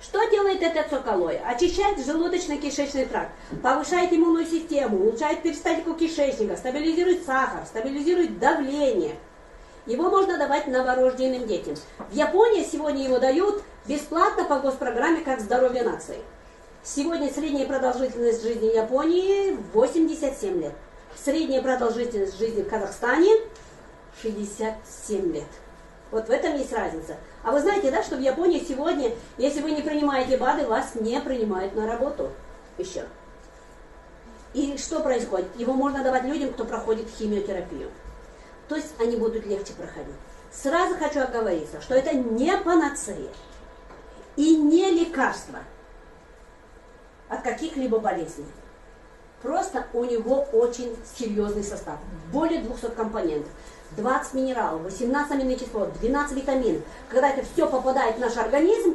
Что делает этот соколой? Очищает желудочно-кишечный тракт, повышает иммунную систему, улучшает перистальтику кишечника, стабилизирует сахар, стабилизирует давление. Его можно давать новорожденным детям. В Японии сегодня его дают бесплатно по госпрограмме «Как здоровье нации». Сегодня средняя продолжительность жизни в Японии 87 лет. Средняя продолжительность жизни в Казахстане 67 лет. Вот в этом есть разница. А вы знаете, да, что в Японии сегодня, если вы не принимаете БАДы, вас не принимают на работу еще. И что происходит? Его можно давать людям, кто проходит химиотерапию. То есть они будут легче проходить. Сразу хочу оговориться, что это не панацея и не лекарство от каких-либо болезней. Просто у него очень серьезный состав. Более 200 компонентов. 20 минералов, 18 аминокислот, 12 витаминов. Когда это все попадает в наш организм,